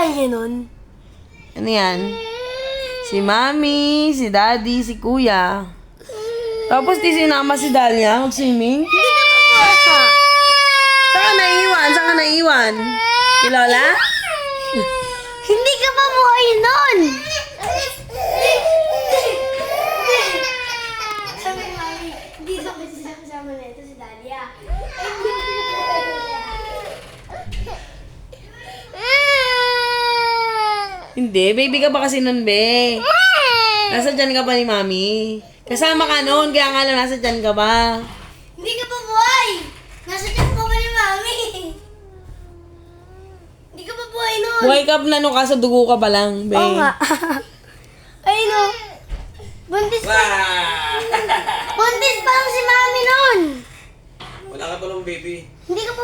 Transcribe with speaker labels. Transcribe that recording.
Speaker 1: bahay niyo nun?
Speaker 2: Ano yan? Si Mami, si Daddy, si Kuya. Tapos di sinama si Dalia mag-swimming.
Speaker 1: Hindi ka pa buhay.
Speaker 2: Saan ka naiwan? Saan ka naiwan? Si Lola?
Speaker 1: Hindi ka pa buhay nun! Sabi ni Mami, dito kasi kasama na ito si Dalia.
Speaker 2: Hindi, baby ka ba kasi nun, be? Nasa dyan ka pa ni Mami. Kasama ka nun, kaya nga lang nasa dyan ka ba?
Speaker 1: Hindi ka pa buhay! Nasa tiyan pa ba ni Mami? Hindi ka pa buhay nun!
Speaker 2: Wake up na nung kaso dugo ka pa lang, be.
Speaker 1: Oo nga. Ay no. Buntis pa. Buntis pa lang si Mami nun!
Speaker 3: Wala ka pa ng baby.
Speaker 1: Hindi ka pa